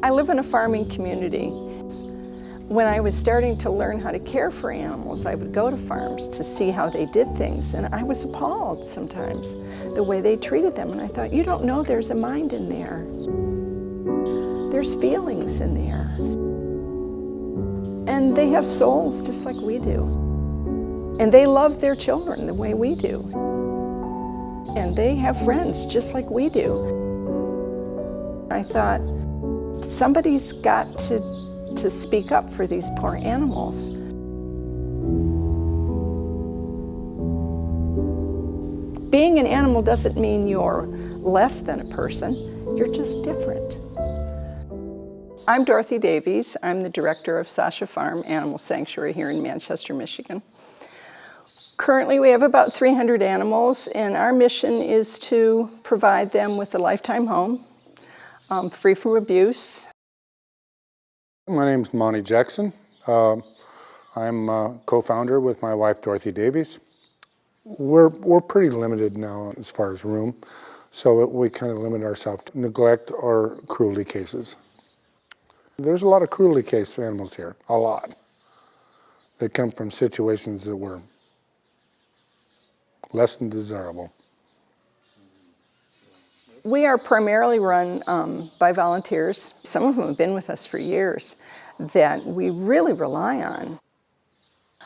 I live in a farming community. When I was starting to learn how to care for animals, I would go to farms to see how they did things, and I was appalled sometimes the way they treated them. And I thought, you don't know there's a mind in there. There's feelings in there. And they have souls just like we do. And they love their children the way we do. And they have friends just like we do. I thought, somebody's got to speak up for these poor animals. Being an animal doesn't mean you're less than a person, you're just different. I'm Dorothy Davies. I'm the director of SASHA Farm Animal Sanctuary here in Manchester, Michigan. Currently we have about 300 animals, and our mission is to provide them with a lifetime home, free from abuse. My name's Monty Jackson. I'm a co-founder with my wife, Dorothy Davies. We're pretty limited now as far as room, so we kind of limit ourselves to neglect or cruelty cases. There's a lot of cruelty case animals here, a lot, that come from situations that were less than desirable. We are primarily run by volunteers. Some of them have been with us for years that we really rely on.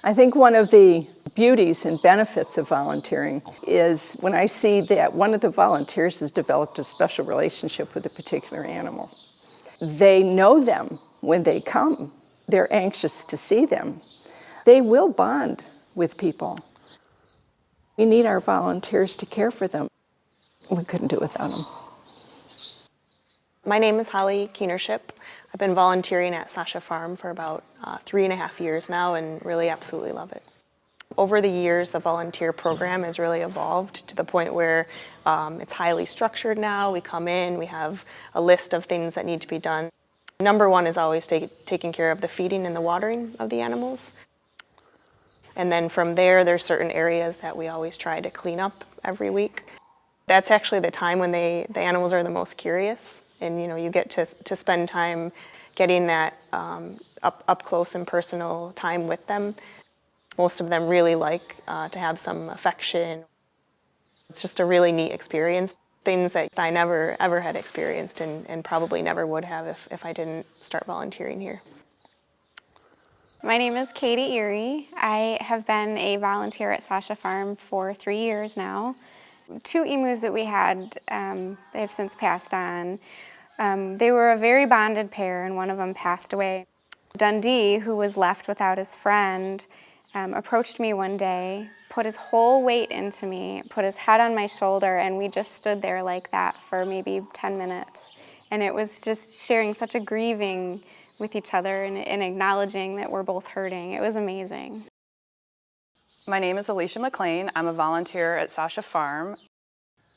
I think one of the beauties and benefits of volunteering is when I see that one of the volunteers has developed a special relationship with a particular animal. They know them when they come. They're anxious to see them. They will bond with people. We need our volunteers to care for them. We couldn't do it without them. My name is Holly Keenership. I've been volunteering at SASHA Farm for about 3.5 years now and really absolutely love it. Over the years, the volunteer program has really evolved to the point where it's highly structured now. We come in, we have a list of things that need to be done. Number one is always taking care of the feeding and the watering of the animals. And then from there, there's certain areas that we always try to clean up every week. That's actually the time when the animals are the most curious, and you get to spend time getting that up close and personal time with them. Most of them really like to have some affection. It's just a really neat experience. Things that I never ever had experienced and probably never would have if I didn't start volunteering here. My name is Katie Erie. I have been a volunteer at SASHA Farm for 3 years now. 2 emus that we had, they have since passed on. They were a very bonded pair, and one of them passed away. Dundee, who was left without his friend, approached me one day, put his whole weight into me, put his head on my shoulder, and we just stood there like that for maybe 10 minutes. And it was just sharing such a grieving with each other and acknowledging that we're both hurting. It was amazing. My name is Alicia Mcclain. I'm a volunteer at SASHA Farm.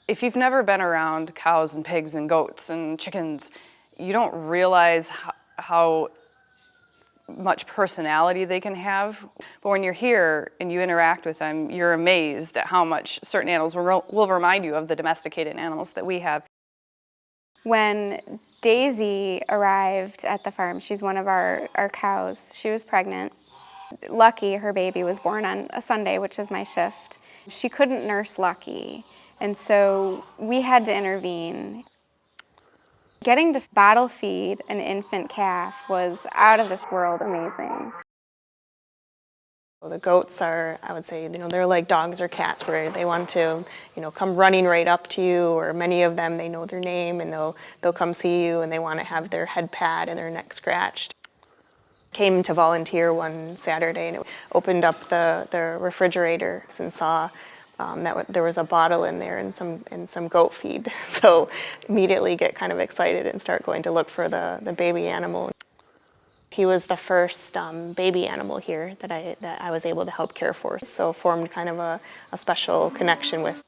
If you've never been around cows and pigs and goats and chickens, you don't realize how much personality they can have. But when you're here and you interact with them, you're amazed at how much certain animals will remind you of the domesticated animals that we have. When Daisy arrived at the farm, she's one of our cows, she was pregnant. Lucky, her baby, was born on a Sunday, which is my shift. She couldn't nurse Lucky, and so we had to intervene. Getting to bottle feed an infant calf was out of this world amazing. The goats are, I would say, they're like dogs or cats where they want to, come running right up to you, or many of them, they know their name and they'll come see you and they want to have their head pat and their neck scratched. Came to volunteer one Saturday and opened up the refrigerator and saw that there was a bottle in there and some goat feed. So immediately get kind of excited and start going to look for the baby animal. He was the first baby animal here that I was able to help care for, so formed kind of a special connection with.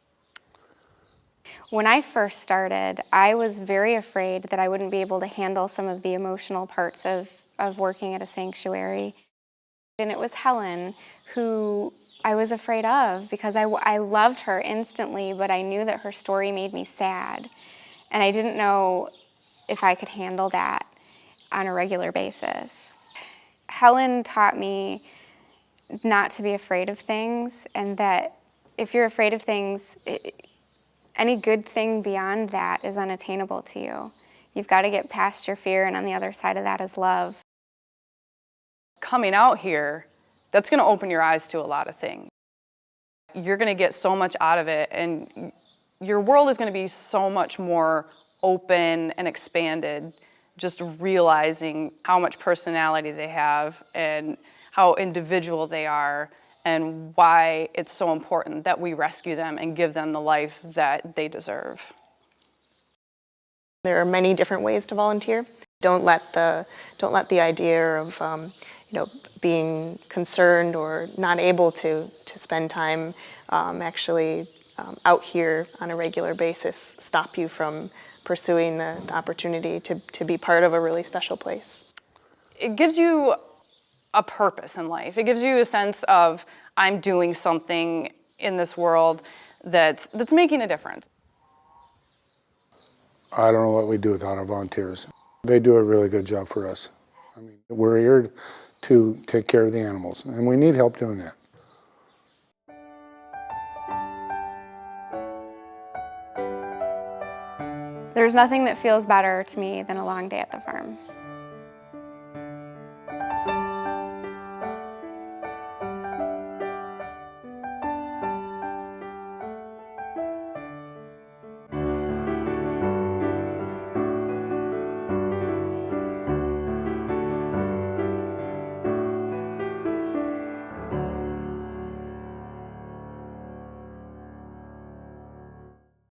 When I first started, I was very afraid that I wouldn't be able to handle some of the emotional parts of working at a sanctuary. And it was Helen who I was afraid of, because I loved her instantly, but I knew that her story made me sad. And I didn't know if I could handle that. on a regular basis. Helen taught me not to be afraid of things, and that if you're afraid of things, any good thing beyond that is unattainable to you. You've got to get past your fear, and on the other side of that is love. Coming out here, that's going to open your eyes to a lot of things. You're going to get so much out of it, and your world is going to be so much more open and expanded, just realizing how much personality they have and how individual they are, and why it's so important that we rescue them and give them the life that they deserve. There are many different ways to volunteer. Don't let the idea of being concerned or not able to spend time out here on a regular basis stop you from pursuing the opportunity to be part of a really special place. It gives you a purpose in life. It gives you a sense of, I'm doing something in this world that's making a difference. I don't know what we'd do without our volunteers. They do a really good job for us. I mean, we're here to take care of the animals, and we need help doing that. There's nothing that feels better to me than a long day at the farm.